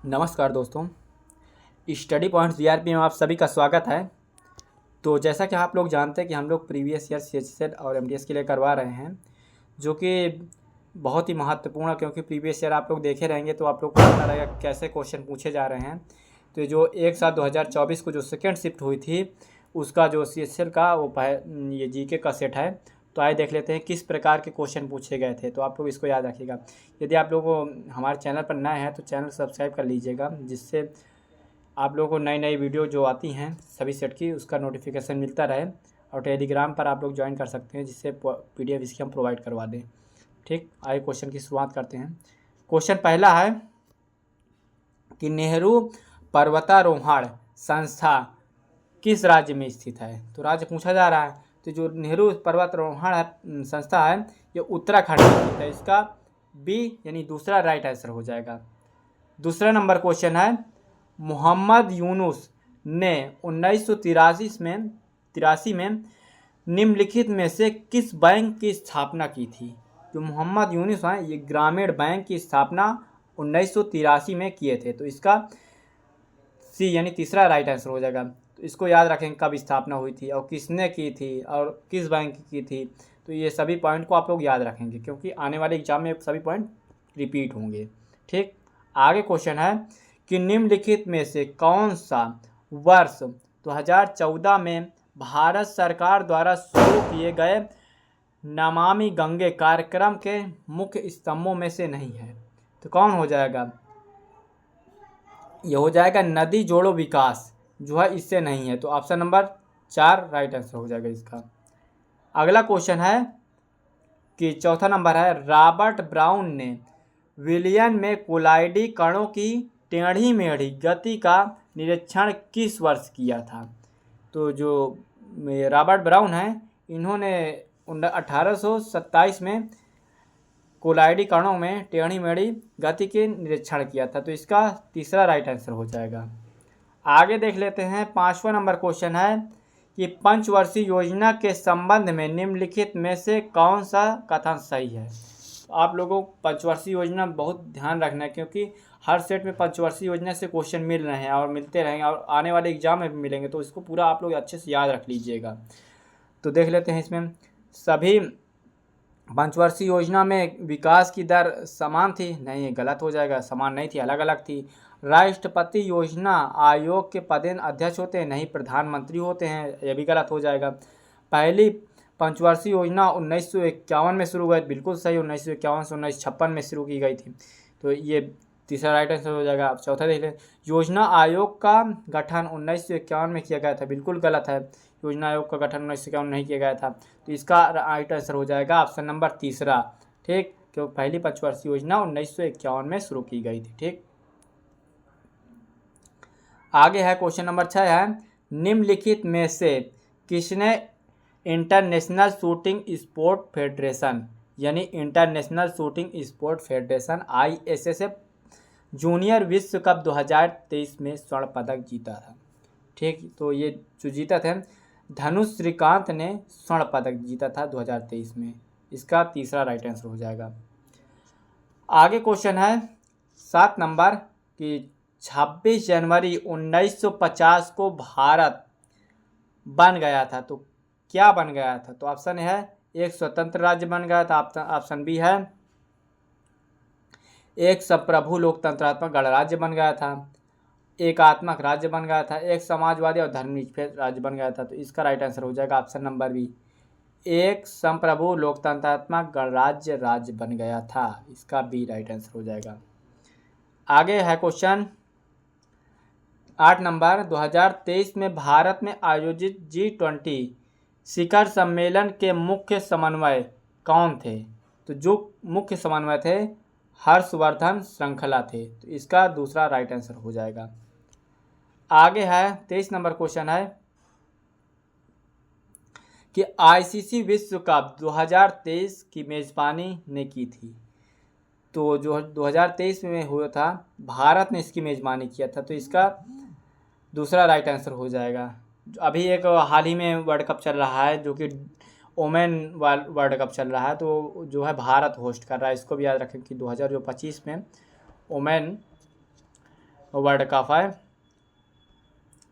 नमस्कार दोस्तों, study points VRP में आप सभी का स्वागत है। तो जैसा कि आप लोग जानते हैं कि हम लोग प्रीवियस ईयर सीएचएसएल और एमडीएस के लिए करवा रहे हैं, जो कि बहुत ही महत्वपूर्ण है, क्योंकि प्रीवियस ईयर आप लोग देखे रहेंगे तो आप लोग को पता रहेगा कैसे क्वेश्चन पूछे जा रहे हैं। तो जो 1/7/2024 को जो सेकेंड शिफ्ट हुई थी, उसका जो सीएचएसएल का वो ये जीके का सेट है। तो आइए देख लेते हैं किस प्रकार के क्वेश्चन पूछे गए थे। तो आप लोग इसको याद रखिएगा। यदि आप लोग हमारे चैनल पर नए हैं तो चैनल सब्सक्राइब कर लीजिएगा, जिससे आप लोगों को नई नई वीडियो जो आती हैं सभी सेट की, उसका नोटिफिकेशन मिलता रहे। और टेलीग्राम पर आप लोग ज्वाइन कर सकते हैं, जिससे पीडीएफ इसकी हम प्रोवाइड करवा दें। ठीक, आइए क्वेश्चन की शुरुआत करते हैं। क्वेश्चन पहला है कि नेहरू पर्वतारोहण संस्था किस राज्य में स्थित है। तो राज्य पूछा जा रहा है। तो जो नेहरू पर्वतारोहण संस्था है ये उत्तराखंड में स्थित है। इसका बी यानी दूसरा राइट आंसर हो जाएगा। दूसरा नंबर क्वेश्चन है, मोहम्मद यूनुस ने 1983 में निम्नलिखित में से किस बैंक की स्थापना की थी। जो मोहम्मद यूनुस हैं ये ग्रामीण बैंक की स्थापना 1983 में किए थे। तो इसका सी यानी तीसरा राइट आंसर हो जाएगा। तो इसको याद रखें कब स्थापना हुई थी और किसने की थी और किस बैंक की थी। तो ये सभी पॉइंट को आप लोग याद रखेंगे, क्योंकि आने वाले एग्जाम में सभी पॉइंट रिपीट होंगे। ठीक, आगे क्वेश्चन है कि निम्नलिखित में से कौन सा वर्ष 2014 में भारत सरकार द्वारा शुरू किए गए नमामि गंगे कार्यक्रम के मुख्य स्तंभों में से नहीं है। तो कौन हो जाएगा, ये हो जाएगा नदी जोड़ो विकास, जो है इससे नहीं है। तो ऑप्शन नंबर 4 राइट आंसर हो जाएगा इसका। अगला क्वेश्चन है कि चौथा नंबर है, रॉबर्ट ब्राउन ने विलियन में कोलाइडी कणों की टेढ़ी मेढ़ी गति का निरीक्षण किस वर्ष किया था। तो जो रॉबर्ट ब्राउन है इन्होंने 1827 में कोलाइडी कणों में टेढ़ी मेढ़ी गति के निरीक्षण किया था। तो इसका तीसरा राइट आंसर हो जाएगा। आगे देख लेते हैं। 5वां नंबर क्वेश्चन है कि पंचवर्षीय योजना के संबंध में निम्नलिखित में से कौन सा कथन सही है। आप लोगों को पंचवर्षीय योजना बहुत ध्यान रखना है, क्योंकि हर सेट में पंचवर्षीय योजना से क्वेश्चन मिल रहे हैं और मिलते रहेंगे और आने वाले एग्जाम में भी मिलेंगे। तो इसको पूरा आप लोग अच्छे से याद रख लीजिएगा। तो देख लेते हैं, इसमें सभी पंचवर्षीय योजना में विकास की दर समान थी, नहीं ये गलत हो जाएगा। समान नहीं थी, अलग अलग थी। राष्ट्रपति योजना आयोग के पदेन अध्यक्ष होते हैं, नहीं प्रधानमंत्री होते हैं, यह भी गलत हो जाएगा। पहली पंचवर्षीय योजना 1951 में शुरू हुई, बिल्कुल सही। 1951 से 1956 में शुरू की गई थी। तो ये तीसरा राइट आंसर हो जाएगा। अब चौथा देख लें। योजना आयोग का गठन 1951 में किया गया था, बिल्कुल गलत है। योजना आयोग का गठन 1951 नहीं किया गया था। तो इसका राइट आंसर हो जाएगा ऑप्शन नंबर तीसरा। ठीक, क्योंकि पहली पंचवर्षीय योजना 1951 में शुरू की गई थी। ठीक, आगे है क्वेश्चन नंबर 6 है, निम्नलिखित में से किसने इंटरनेशनल शूटिंग स्पोर्ट फेडरेशन यानी international shooting sport federation ISSF junior विश्व कप 2023 में स्वर्ण पदक जीता था। ठीक, तो ये जो जीता थे धनुष श्रीकांत ने स्वर्ण पदक जीता था 2023 में। इसका तीसरा राइट आंसर हो जाएगा। आगे क्वेश्चन है 7 नंबर कि 26 जनवरी 1950 को भारत बन गया था। तो क्या बन गया था। तो ऑप्शन है एक स्वतंत्र राज्य बन गया था, ऑप्शन बी है एक संप्रभु लोकतंत्रात्मक गणराज्य बन गया था, एकात्मक राज्य बन गया था, एक समाजवादी और धर्मनिरपेक्ष राज्य बन गया था। तो इसका राइट आंसर हो जाएगा ऑप्शन नंबर बी, एक संप्रभु लोकतंत्रात्मक गणराज्य राज्य बन गया था। इसका बी राइट आंसर हो जाएगा। आगे है क्वेश्चन 8 नंबर, 2023 में भारत में आयोजित G20 शिखर सम्मेलन के मुख्य समन्वय कौन थे। तो जो मुख्य समन्वय थे हर्षवर्धन श्रृंखला थे। तो इसका दूसरा राइट आंसर हो जाएगा। आगे है 23 नंबर क्वेश्चन है कि ICC विश्व कप 2023 की मेजबानी ने की थी। तो जो 2023 में हुआ था भारत ने इसकी मेजबानी किया था। तो इसका दूसरा राइट आंसर हो जाएगा। अभी एक हाल ही में वर्ल्ड कप चल रहा है जो कि ओमेन वर्ल्ड कप चल रहा है, तो जो है भारत होस्ट कर रहा है। इसको भी याद रखें कि 2025 में ओमेन वर्ल्ड कप है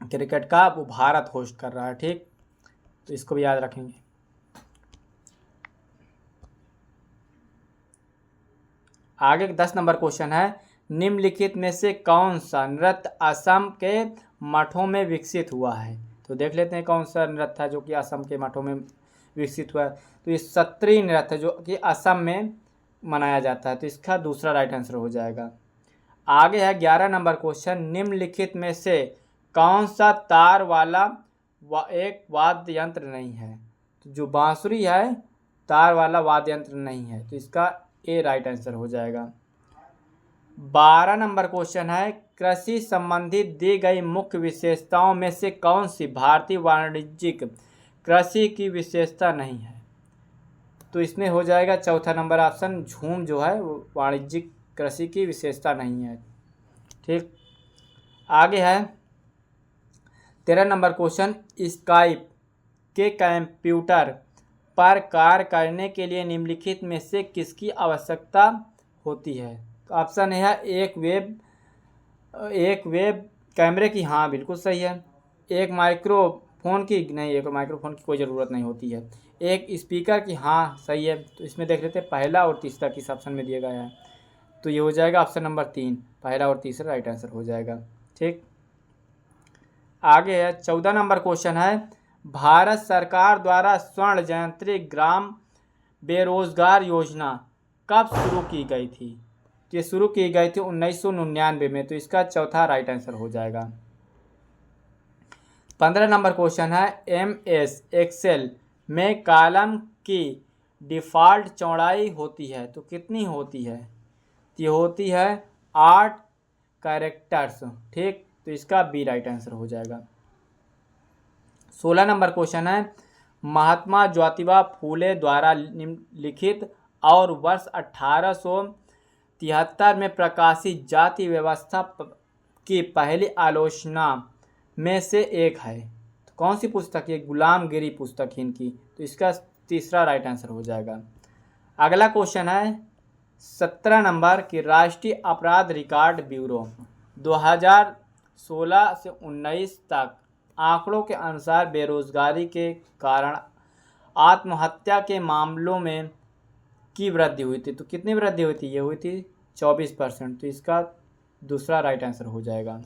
क्रिकेट का, वो भारत होस्ट कर रहा है। ठीक, तो इसको भी याद रखेंगे। आगे 10 नंबर क्वेश्चन है, निम्नलिखित में से कौन सा नृत्य असम के मठों में विकसित हुआ है। तो देख लेते हैं कौन सा नृत्य है जो कि असम के मठों में विकसित हुआ है। तो ये सत्रिय नृत्य है जो कि असम में मनाया जाता है, तो इसका दूसरा राइट आंसर हो जाएगा। आगे है 11 नंबर क्वेश्चन, निम्नलिखित में से कौन सा तार वाला एक वाद्य यंत्र नहीं है। तो जो बांसुरी है तार वाला वाद्य यंत्र नहीं है, तो इसका ए राइट आंसर हो जाएगा। 12 नंबर क्वेश्चन है, कृषि संबंधित दी गई मुख्य विशेषताओं में से कौन सी भारतीय वाणिज्यिक कृषि की विशेषता नहीं है। तो इसमें हो जाएगा चौथा नंबर ऑप्शन, झूम जो है वो वाणिज्यिक कृषि की विशेषता नहीं है। ठीक, आगे है 13 नंबर क्वेश्चन, स्काइप के कंप्यूटर पर कार्य करने के लिए निम्नलिखित में से किसकी आवश्यकता होती है। तो ऑप्शन है एक वेब कैमरे की, हाँ बिल्कुल सही है। एक माइक्रोफोन की, नहीं, एक माइक्रोफोन की कोई ज़रूरत नहीं होती है। एक स्पीकर की, हाँ सही है। तो इसमें देख लेते हैं पहला और तीसरा किस ऑप्शन में दिया गया है। तो ये हो जाएगा ऑप्शन नंबर 3, पहला और तीसरा राइट आंसर हो जाएगा। ठीक, आगे है 14 नंबर क्वेश्चन है, भारत सरकार द्वारा स्वर्ण जयंती ग्राम बेरोजगार योजना कब शुरू की गई थी। तो ये शुरू की गई थी 1999 में, तो इसका चौथा राइट आंसर हो जाएगा। 15 नंबर क्वेश्चन है, MS एक्सेल में कॉलम की डिफ़ॉल्ट चौड़ाई होती है, तो कितनी होती है। तो ये होती है 8 कैरेक्टर्स। ठीक, तो इसका बी राइट आंसर हो जाएगा। 16 नंबर क्वेश्चन है, महात्मा ज्योतिबा फूले द्वारा लिखित और वर्ष 1873 में प्रकाशित जाति व्यवस्था की पहली आलोचना में से एक है। तो कौन सी पुस्तक है, गुलामगिरी पुस्तक है इनकी, तो इसका तीसरा राइट आंसर हो जाएगा। अगला क्वेश्चन है 17 नंबर की, राष्ट्रीय अपराध रिकॉर्ड ब्यूरो 2016 से 19 तक आंकड़ों के अनुसार बेरोजगारी के कारण आत्महत्या के मामलों में की वृद्धि हुई थी। तो कितनी वृद्धि हुई थी, ये हुई थी 24%, तो इसका दूसरा राइट आंसर हो जाएगा।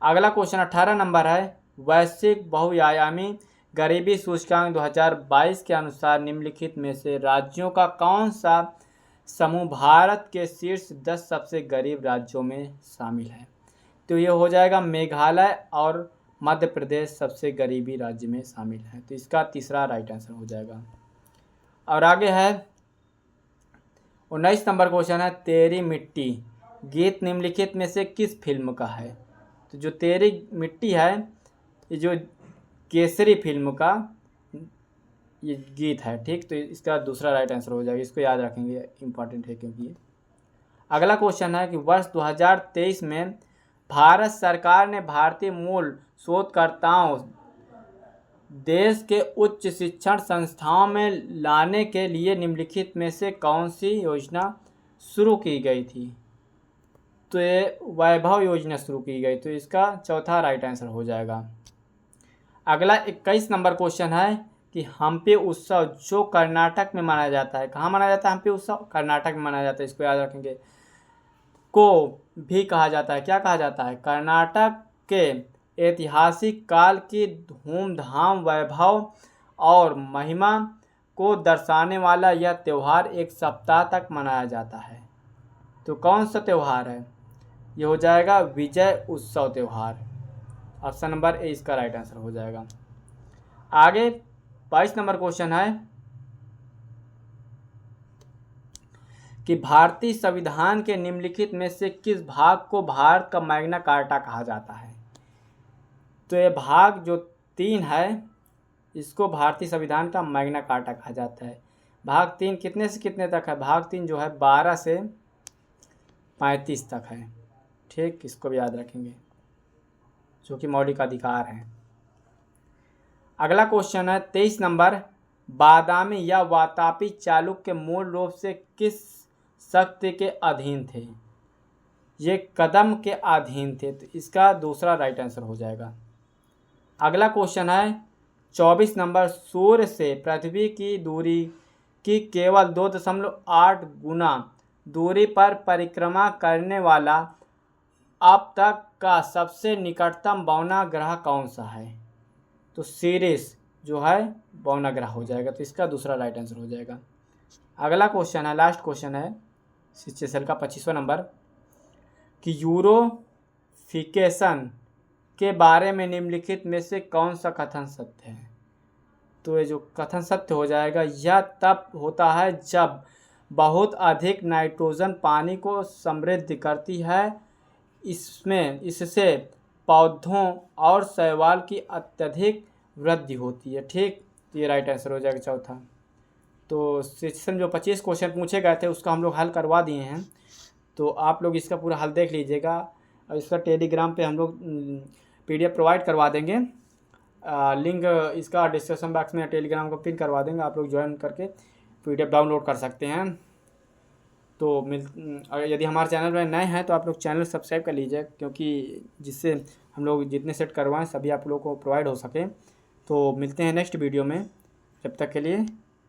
अगला क्वेश्चन 18 नंबर है, वैश्विक बहुआयामी गरीबी सूचकांक 2022 के अनुसार निम्नलिखित में से राज्यों का कौन सा समूह भारत के शीर्ष 10 सबसे गरीब राज्यों में शामिल है। तो ये हो जाएगा मेघालय और मध्य प्रदेश सबसे गरीबी राज्य में शामिल है, तो इसका तीसरा राइट आंसर हो जाएगा। और आगे है 19 नंबर क्वेश्चन है, तेरी मिट्टी गीत निम्नलिखित में से किस फिल्म का है। तो जो तेरी मिट्टी है ये जो केसरी फिल्म का ये गीत है। ठीक, तो इसका दूसरा राइट आंसर हो जाएगा, इसको याद रखेंगे, इंपॉर्टेंट है क्योंकि। अगला क्वेश्चन है कि वर्ष 2023 में भारत सरकार ने भारतीय मूल शोधकर्ताओं देश के उच्च शिक्षण संस्थाओं में लाने के लिए निम्नलिखित में से कौन सी योजना शुरू की गई थी। तो ये वैभव योजना शुरू की गई, तो इसका चौथा राइट आंसर हो जाएगा। अगला 21 नंबर क्वेश्चन है कि हम्पी उत्सव जो कर्नाटक में मनाया जाता है, कहाँ मनाया जाता है हम्पी उत्सव, कर्नाटक में मनाया जाता है, इसको याद रखेंगे। को भी कहा जाता है, क्या कहा जाता है, कर्नाटक के ऐतिहासिक काल की धूमधाम, वैभव और महिमा को दर्शाने वाला यह त्यौहार एक सप्ताह तक मनाया जाता है। तो कौन सा त्यौहार है, ये हो जाएगा विजय उत्सव त्यौहार। ऑप्शन नंबर ए इसका राइट आंसर हो जाएगा। आगे 22 नंबर क्वेश्चन है कि भारतीय संविधान के निम्नलिखित में से किस भाग को भारत का मैग्ना कार्टा कहा जाता है। तो ये भाग जो 3 है इसको भारतीय संविधान का मैग्ना कार्टा कहा जाता है। भाग 3 कितने से कितने तक है, भाग 3 जो है 12 से 35 तक है। ठीक, इसको भी याद रखेंगे जो कि मौलिक अधिकार हैं। अगला क्वेश्चन है 23 नंबर, बादामी या वातापी चालुक्य मूल रूप से किस शक्ति के अधीन थे। ये कदम के अधीन थे, तो इसका दूसरा राइट आंसर हो जाएगा। अगला क्वेश्चन है 24 नंबर, सूर्य से पृथ्वी की दूरी की केवल 2.8 गुना दूरी पर परिक्रमा करने वाला अब तक का सबसे निकटतम बौना ग्रह कौन सा है? तो सीरिस जो है बौना ग्रह हो जाएगा, तो इसका दूसरा राइट आंसर हो जाएगा। अगला क्वेश्चन है, लास्ट क्वेश्चन है सेशन का 25वां नंबर, कि यूरोफिकेशन के बारे में निम्नलिखित में से कौन सा कथन सत्य है? तो ये जो कथन सत्य हो जाएगा, यह तब होता है जब बहुत अधिक नाइट्रोजन पानी को समृद्ध करती है, इससे पौधों और शैवाल की अत्यधिक वृद्धि होती है। ठीक, तो ये राइट आंसर हो जाएगा चौथा। तो सेशन जो 25 क्वेश्चन पूछे गए थे उसका हम लोग हल करवा दिए हैं, तो आप लोग इसका पूरा हल देख लीजिएगा, और इसका टेलीग्राम पे हम लोग PDF प्रोवाइड करवा देंगे। लिंक इसका डिस्क्रिप्शन बॉक्स में टेलीग्राम को पिन करवा देंगे, आप लोग ज्वाइन करके PDF डाउनलोड कर सकते हैं। तो यदि हमारे चैनल में नए हैं तो आप लोग चैनल सब्सक्राइब कर लीजिए, क्योंकि जिससे हम लोग जितने सेट करवाएं सभी आप लोगों को प्रोवाइड हो सके। तो मिलते हैं नेक्स्ट वीडियो में, जब तक के लिए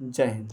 जय हिंद।